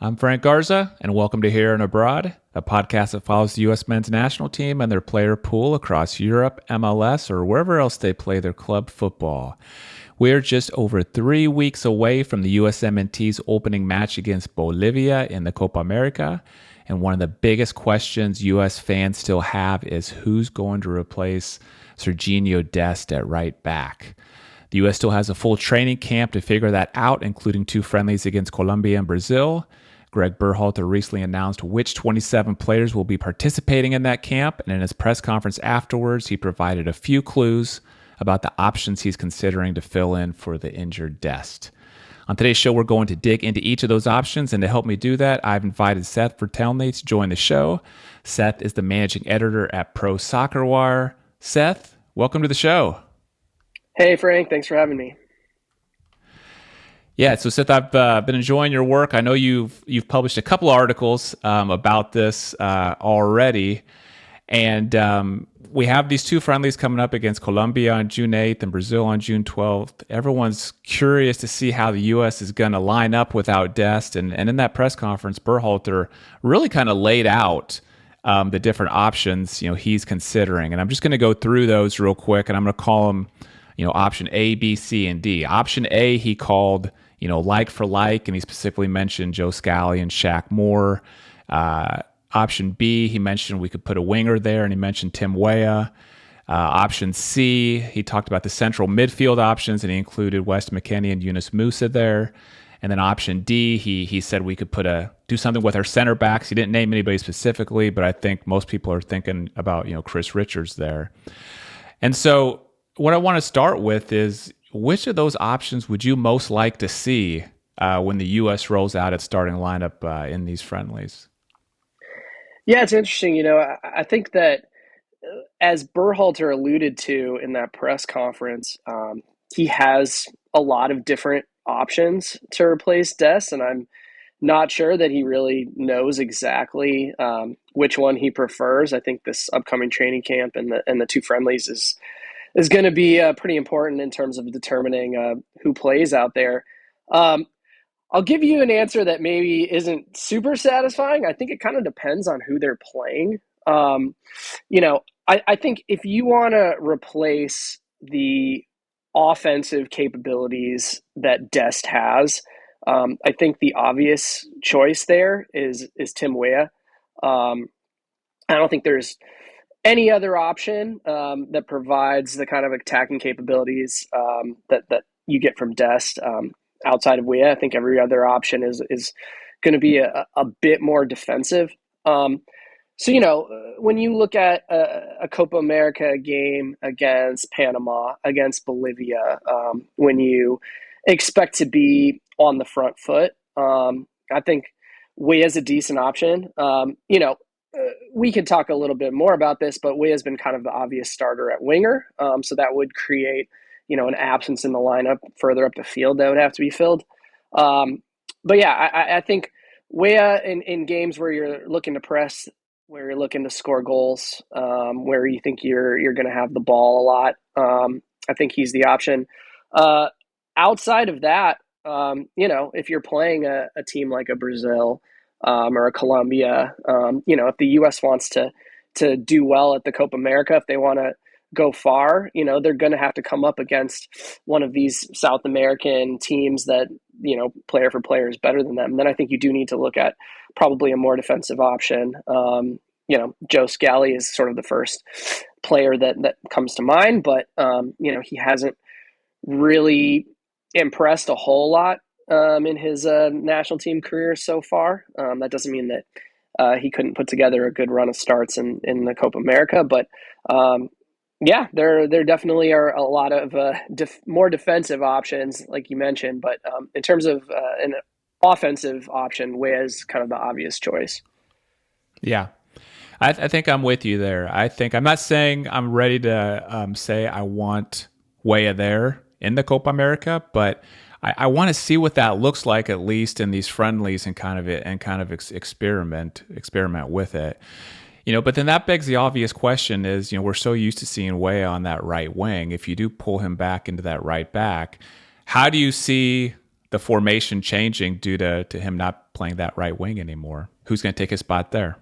I'm Frank Garza, and welcome to Here and Abroad, a podcast that follows the U.S. men's national team and their player pool across Europe, MLS, or wherever else they play their club football. We're just over 3 weeks away from the USMNT's opening match against Bolivia in the Copa America, and one of the biggest questions U.S. fans still have is who's going to replace Sergiño Dest at right back. The U.S. still has a full training camp to figure that out, including 2 friendlies against Colombia and Brazil. Gregg Berhalter recently announced which 27 players will be participating in that camp, and in his press conference afterwards, he provided a few clues about the options he's considering to fill in for the injured Dest. On today's show, we're going to dig into each of those options, and to help me do that, I've invited Seth Vertelny to join the show. Seth is the managing editor at Pro Soccer Wire. Seth, welcome to the show. Hey, Frank. Thanks for having me. Yeah, so Seth, I've been enjoying your work. I know you've published a couple articles about this already, and we have these 2 friendlies coming up against Colombia on June 8th and Brazil on June 12th. Everyone's curious to see how the U.S. is going to line up without Dest, and in that press conference, Berhalter really kind of laid out the different options he's considering, and I'm just going to go through those real quick, and I'm going to call them option A, B, C, and D. Option A, he called like for like, and he specifically mentioned Joe Scally and Shaq Moore. Option B, he mentioned we could put a winger there, and he mentioned Tim Weah. Option C, he talked about the central midfield options, and he included Wes McKennie and Yunus Musa there. And then option D, he said we could do something with our center backs. He didn't name anybody specifically, but I think most people are thinking about Chris Richards there. And so what I want to start with is, which of those options would you most like to see when the U.S. rolls out its starting lineup in these friendlies? Yeah, it's interesting. I think that as Berhalter alluded to in that press conference, he has a lot of different options to replace Dest, and I'm not sure that he really knows exactly which one he prefers. I think this upcoming training camp and the 2 friendlies is going to be pretty important in terms of determining who plays out there. I'll give you an answer that maybe isn't super satisfying. I think it kind of depends on who they're playing. I think if you want to replace the offensive capabilities that Dest has, I think the obvious choice there is Tim Weah. I don't think there's any other option that provides the kind of attacking capabilities that you get from Dest outside of Weah. I think every other option is going to be a bit more defensive. When you look at a Copa America game against Panama, against Bolivia, when you expect to be on the front foot, I think Weah is a decent option. We could talk a little bit more about this, but Weah has been kind of the obvious starter at winger. So that would create, an absence in the lineup further up the field that would have to be filled. But yeah, I think Weah in games where you're looking to press, where you're looking to score goals, where you think you're going to have the ball a lot, I think he's the option. Outside of that, if you're playing a team like a Brazil, or a Colombia, if the U.S. wants to do well at the Copa America, if they want to go far, they're going to have to come up against one of these South American teams that, player for player is better than them. Then I think you do need to look at probably a more defensive option. Joe Scally is sort of the first player that comes to mind, but, he hasn't really impressed a whole lot in his national team career so far. That doesn't mean that he couldn't put together a good run of starts in the Copa America, but there definitely are a lot of more defensive options, like you mentioned. But in terms of an offensive option, Weah is kind of the obvious choice. Yeah, I think I'm with you there. I'm not saying I'm ready to say I want Weah there in the Copa America, but I want to see what that looks like, at least in these friendlies, and kind of experiment with it. But then that begs the obvious question is, we're so used to seeing Weah on that right wing. If you do pull him back into that right back, how do you see the formation changing due to him not playing that right wing anymore. Who's going to take his spot there?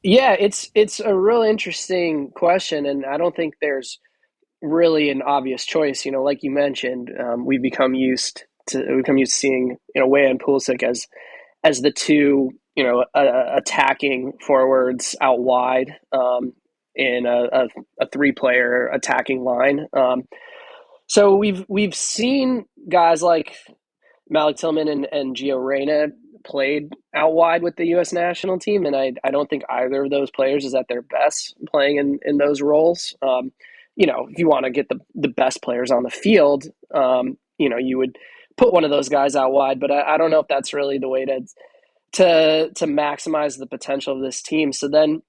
Yeah, it's a real interesting question, and I don't think there's really an obvious choice. Like you mentioned, we've become used to seeing Weah and Pulisic as the two attacking forwards out wide in a three-player attacking line. So we've seen guys like Malik Tillman and Gio Reyna played out wide with the U.S. national team, and I don't think either of those players is at their best playing in those roles. If you want to get the best players on the field, you would put one of those guys out wide, but I don't know if that's really the way to maximize the potential of this team. So then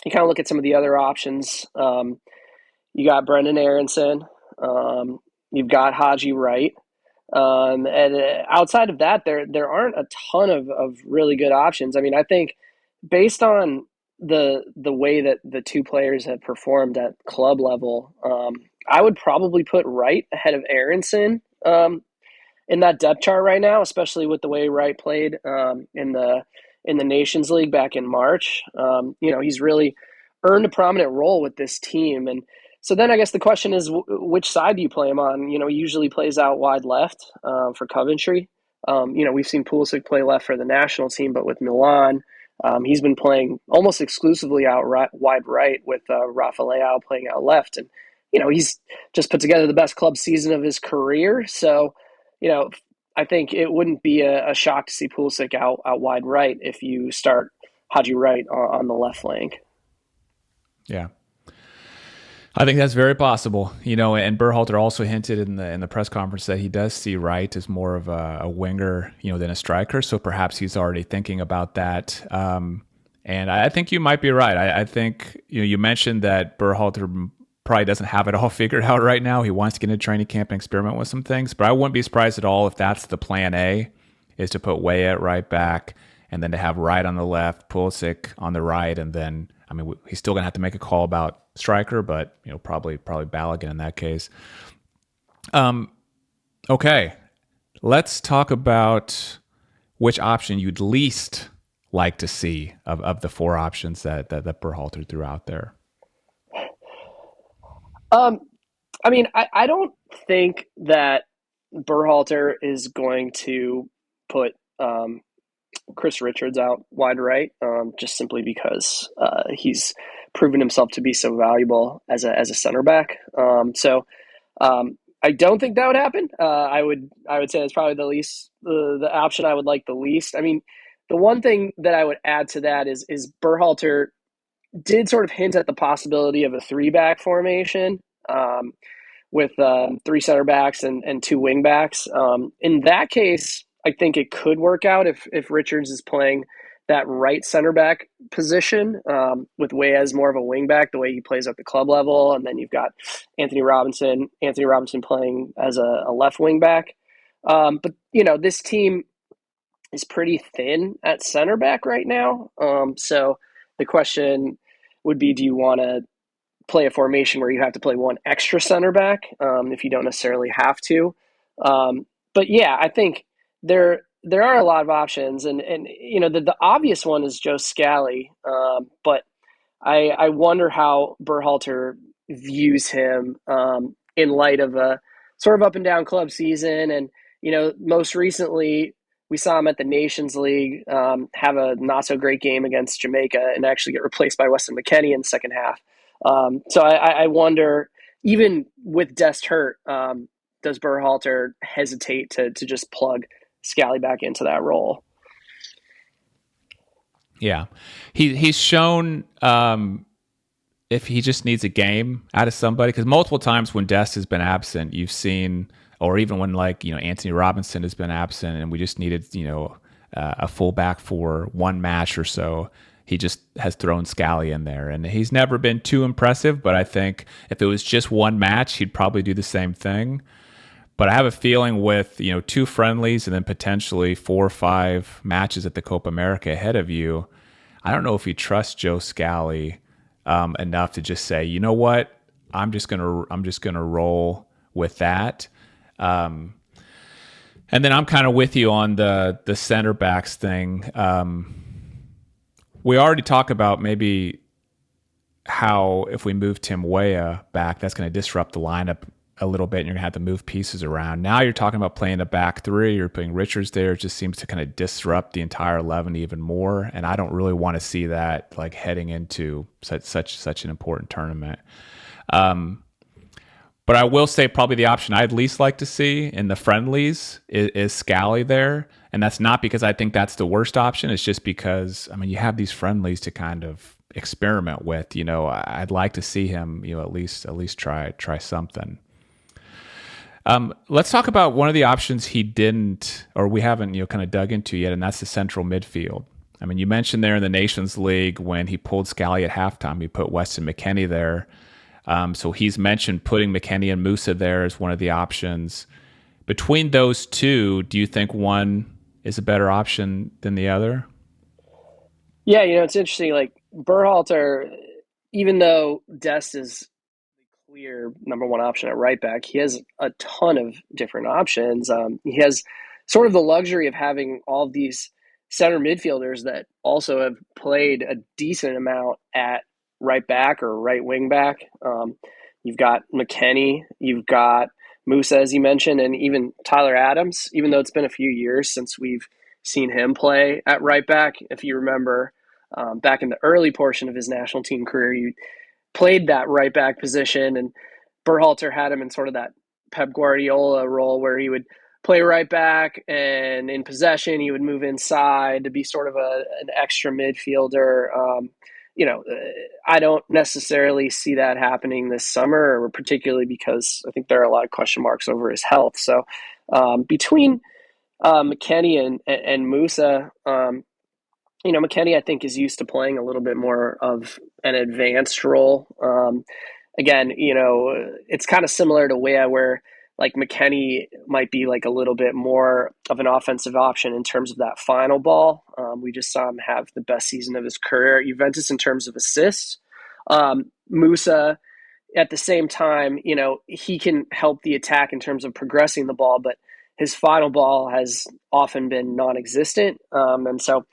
you kind of look at some of the other options. You got Brendan Aronson, you've got Haji Wright. And outside of that, there aren't a ton of really good options. I mean, I think based on the way that the two players have performed at club level, I would probably put Wright ahead of Aronson in that depth chart right now, especially with the way Wright played in the Nations League back in March. He's really earned a prominent role with this team, and so then I guess the question is, which side do you play him on? He usually plays out wide left for Coventry. We've seen Pulisic play left for the national team, but with Milan, he's been playing almost exclusively out wide right with Rafael playing out left. And, he's just put together the best club season of his career. So, I think it wouldn't be a shock to see Pulisic out wide right if you start Haji Wright on the left flank. Yeah. I think that's very possible, and Berhalter also hinted in the press conference that he does see Wright as more of a winger, than a striker. So perhaps he's already thinking about that. And I think you might be right. I think you mentioned that Berhalter probably doesn't have it all figured out right now. He wants to get into training camp and experiment with some things, but I wouldn't be surprised at all if that's the plan A, is to put Weah at right back and then to have Wright on the left, Pulisic on the right, and then he's still gonna have to make a call about striker, but probably Balogun in that case. Okay, let's talk about which option you'd least like to see of the four options that Berhalter threw out there. I don't think that Berhalter is going to put Chris Richards out wide right, just simply because he's proven himself to be so valuable as a center back. I don't think that would happen. I would say that's probably the option I would like the least. I mean, the one thing that I would add to that is Berhalter did sort of hint at the possibility of a three-back formation with three center backs and two wing backs. In that case, I think it could work out if Richards is playing that right center back position with Weah as more of a wing back, the way he plays at the club level, and then you've got Anthony Robinson playing as a left wing back. But this team is pretty thin at center back right now. So the question would be, do you want to play a formation where you have to play one extra center back if you don't necessarily have to? But yeah, I think there are a lot of options, and the obvious one is Joe Scally, but I wonder how Berhalter views him in light of a sort of up and down club season, and most recently we saw him at the Nations League have a not so great game against Jamaica and actually get replaced by Weston McKennie in the second half. So I wonder, even with Dest hurt, does Berhalter hesitate to just plug Scally back into that role? Yeah, he's shown if he just needs a game out of somebody, because multiple times when Dest has been absent, you've seen, or even when Anthony Robinson has been absent, and we just needed a fullback for one match or so, he just has thrown Scally in there, and he's never been too impressive. But I think if it was just one match, he'd probably do the same thing. But I have a feeling with two friendlies and then potentially 4 or 5 matches at the Copa America ahead of you, I don't know if he trusts Joe Scally enough to just say, you know what, I'm just gonna roll with that. And then I'm kind of with you on the center backs thing. We already talked about maybe how if we move Tim Weah back, that's going to disrupt the lineup a little bit, and you're going to have to move pieces around. Now you're talking about playing a back three. You're putting Richards there. It just seems to kind of disrupt the entire 11 even more, and I don't really want to see that like heading into such an important tournament. But I will say probably the option I'd least like to see in the friendlies is Scally there. And that's not because I think that's the worst option. It's just because, I mean, you have these friendlies to kind of experiment with. I'd like to see him, at least try something. Let's talk about one of the options he didn't, or we haven't, kind of dug into yet, and that's the central midfield. I mean, you mentioned there in the Nations League when he pulled Scally at halftime, he put Weston McKennie there. So he's mentioned putting McKennie and Musa there as one of the options. Between those two, do you think one is a better option than the other? Yeah, it's interesting. Like Berhalter, even though Dest is the clear number one option at right back, he has a ton of different options. He has sort of the luxury of having all of these center midfielders that also have played a decent amount at right back or right wing back. You've got McKennie, you've got Musa, as you mentioned, and even Tyler Adams, even though it's been a few years since we've seen him play at right back. If you remember, back in the early portion of his national team career, you played that right back position, and Berhalter had him in sort of that Pep Guardiola role where he would play right back, and in possession he would move inside to be sort of an extra midfielder. I don't necessarily see that happening this summer, or particularly because I think there are a lot of question marks over his health. So between McKennie and Musa, McKennie, I think, is used to playing a little bit more of an advanced role. Again, it's kind of similar to where like McKennie might be like a little bit more of an offensive option in terms of that final ball. We just saw him have the best season of his career at Juventus in terms of assists. Musa, at the same time, he can help the attack in terms of progressing the ball, but his final ball has often been non-existent. And so,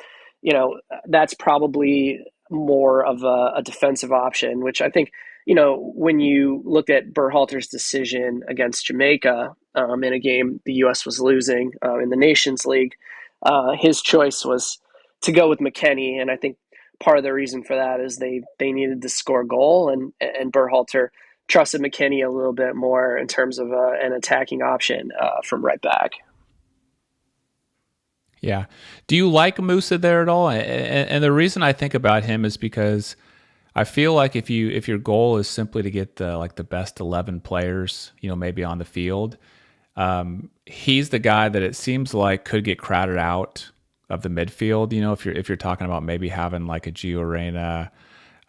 that's probably more of a defensive option, which I think, when you looked at Berhalter's decision against Jamaica in a game the U.S. was losing in the Nations League, his choice was to go with McKennie. And I think part of the reason for that is they needed to score a goal, and Berhalter trusted McKennie a little bit more in terms of an attacking option from right back. Yeah. Do you like Musa there at all? And the reason I think about him is because I feel like if your goal is simply to get the best 11 players, maybe on the field, he's the guy that it seems like could get crowded out of the midfield. If you're talking about maybe having like a Gio Reyna,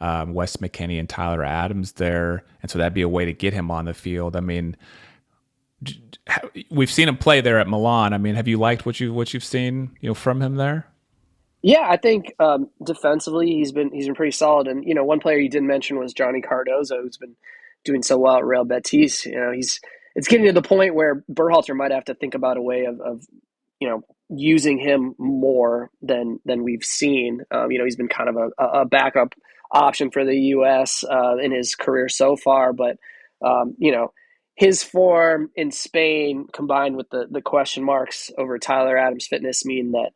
Wes McKennie, and Tyler Adams there, and so that'd be a way to get him on the field. I mean, we've seen him play there at Milan. I mean, have you liked what you've seen, from him there? Yeah, I think defensively he's been pretty solid. And one player you didn't mention was Johnny Cardozo, who's been doing so well at Real Betis. It's getting to the point where Berhalter might have to think about a way of using him more than we've seen. He's been kind of a backup option for the U.S. In his career so far, but his form in Spain combined with the question marks over Tyler Adams' fitness mean that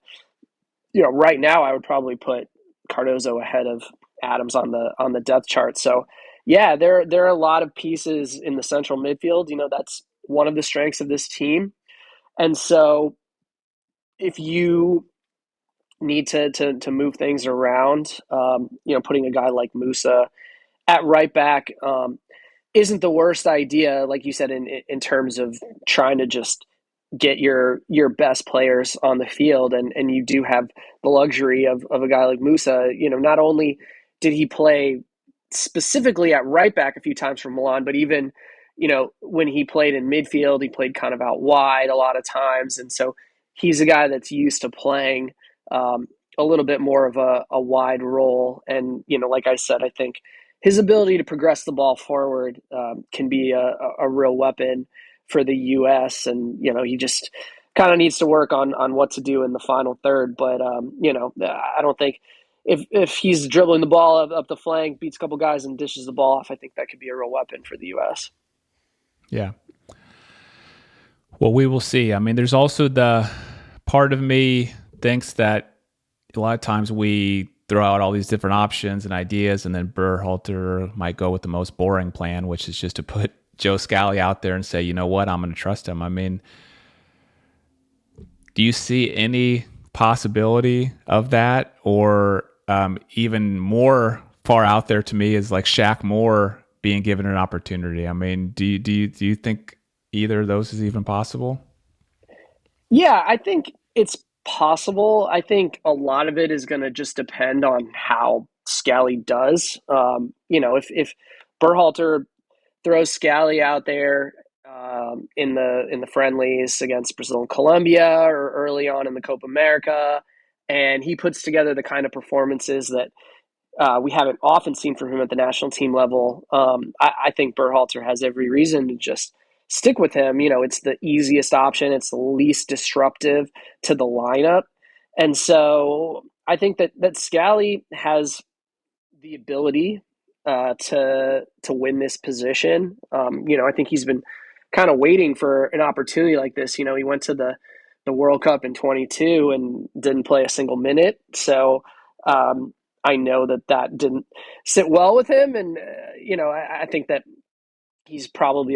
right now I would probably put Cardozo ahead of Adams on the depth chart. So yeah, there are a lot of pieces in the central midfield. That's one of the strengths of this team. And so if you need to move things around, putting a guy like Musa at right back isn't the worst idea, like you said, in terms of trying to just get your best players on the field, and you do have the luxury of a guy like Musa. Not only did he play specifically at right back a few times for Milan, but even when he played in midfield, he played kind of out wide a lot of times, and so he's a guy that's used to playing a little bit more of a wide role. And like I said, I think his ability to progress the ball forward can be a real weapon for the U.S. And he just kind of needs to work on what to do in the final third. But I don't think if he's dribbling the ball up the flank, beats a couple guys, and dishes the ball off, I think that could be a real weapon for the U.S. Yeah. Well, we will see. I mean, there's also the part of me thinks that a lot of times we throw out all these different options and ideas, and then Berhalter might go with the most boring plan, which is just to put Joe Scally out there and say, you know what, I'm going to trust him. I mean, do you see any possibility of that, or even more far out there to me is like Shaq Moore being given an opportunity? I mean, do you think either of those is even possible? Yeah, I think it's possible. I think a lot of it is going to just depend on how Scally does. If Berhalter throws Scally out there in the friendlies against Brazil and Colombia, or early on in the Copa America, and he puts together the kind of performances that we haven't often seen from him at the national team level. I think Berhalter has every reason to just stick with him. It's the easiest option. It's the least disruptive to the lineup. And so I think that Scally has the ability to win this position. I think he's been kind of waiting for an opportunity like this. He went to the World Cup in 22 and didn't play a single minute. So I know that didn't sit well with him, and I think that he's probably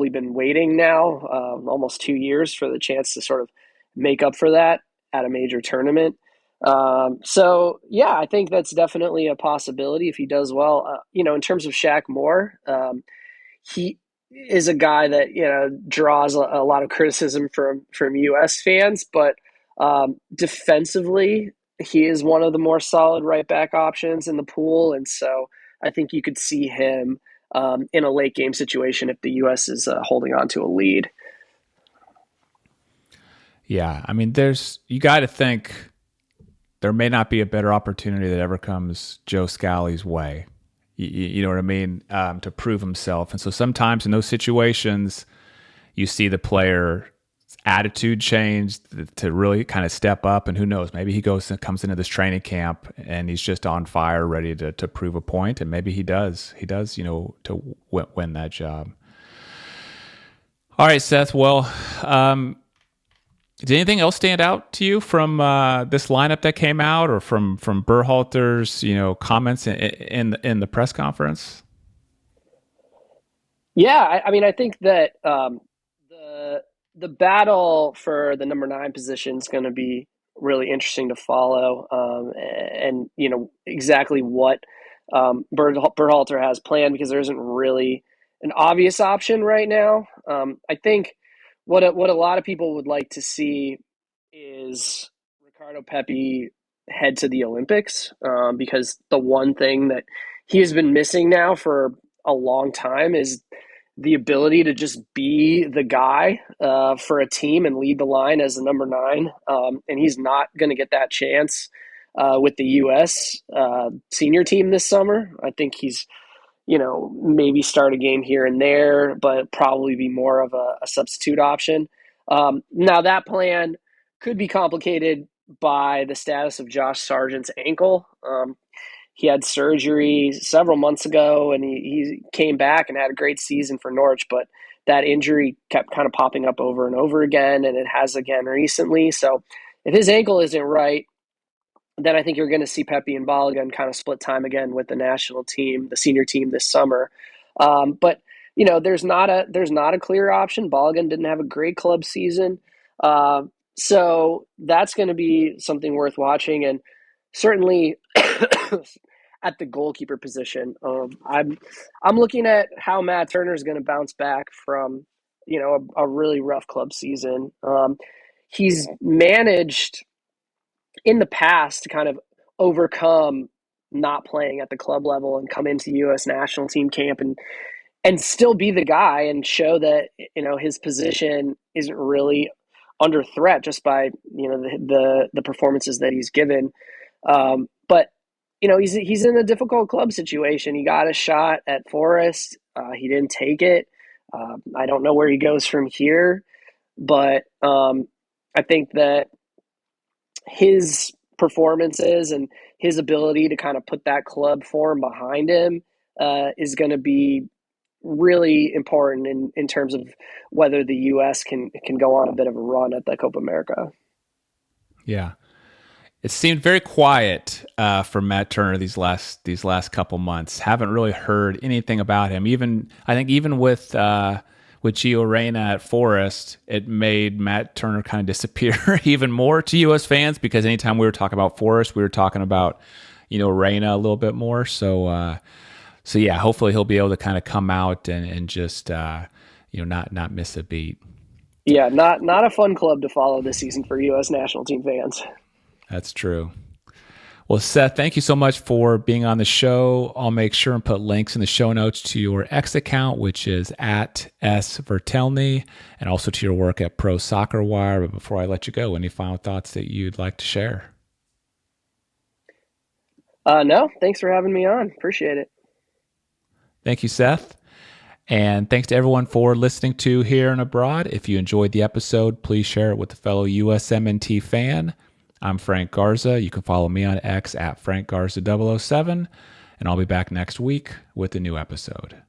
been waiting now almost 2 years for the chance to sort of make up for that at a major tournament. So yeah, I think that's definitely a possibility if he does well. In terms of Shaq Moore, he is a guy that draws a lot of criticism from U.S. fans, but defensively, he is one of the more solid right back options in the pool, and so I think you could see him in a late game situation if the U.S. is holding on to a lead. Yeah, I mean, you got to think there may not be a better opportunity that ever comes Joe Scally's way. You know what I mean? To prove himself. And so sometimes in those situations, you see the player attitude change to really kind of step up. And who knows, maybe he comes into this training camp and he's just on fire, ready to prove a point. And maybe he does, to win that job. All right, Seth. Well, did anything else stand out to you from this lineup that came out, or from Berhalter's comments in the press conference? Yeah, I mean, I think that the battle for the number 9 position is going to be really interesting to follow, and exactly what Berhalter has planned, because there isn't really an obvious option right now. I think what a lot of people would like to see is Ricardo Pepi head to the Olympics, because the one thing that he has been missing now for a long time is the ability to just be the guy for a team and lead the line as the number 9. And he's not going to get that chance with the U.S. Senior team this summer. I think he's, maybe start a game here and there, but probably be more of a substitute option. Now, that plan could be complicated by the status of Josh Sargent's ankle. He had surgery several months ago, and he came back and had a great season for Norwich, but that injury kept kind of popping up over and over again, and it has again recently. So if his ankle isn't right, then I think you're going to see Pepi and Balogun kind of split time again with the national team, the senior team this summer. But there's not a clear option. Balogun didn't have a great club season, so that's going to be something worth watching. And certainly at the goalkeeper position, I'm looking at how Matt Turner is going to bounce back from a really rough club season. He's managed in the past to kind of overcome not playing at the club level and come into U.S. national team camp and still be the guy and show that his position isn't really under threat just by the performances that he's given. But he's in a difficult club situation. He got a shot at Forest. He didn't take it. I don't know where he goes from here, but I think that his performances and his ability to kind of put that club form behind him is going to be really important in terms of whether the U.S. can go on a bit of a run at the Copa America. Yeah. It seemed very quiet for Matt Turner these last couple months. Haven't really heard anything about him. I think even with Gio Reyna at Forest, it made Matt Turner kind of disappear even more to U.S. fans, because anytime we were talking about Forest, we were talking about Reyna a little bit more. So yeah, hopefully he'll be able to kind of come out and just not miss a beat. Yeah, not a fun club to follow this season for U.S. national team fans. That's true. Well, Seth, thank you so much for being on the show. I'll make sure and put links in the show notes to your X account, which is at @svertelny, and also to your work at Pro Soccer Wire. But before I let you go, any final thoughts that you'd like to share? No, thanks for having me on. Appreciate it. Thank you, Seth. And thanks to everyone for listening to Here and Abroad. If you enjoyed the episode, please share it with a fellow USMNT fan. I'm Frank Garza. You can follow me on X at FrankGarza007, and I'll be back next week with a new episode.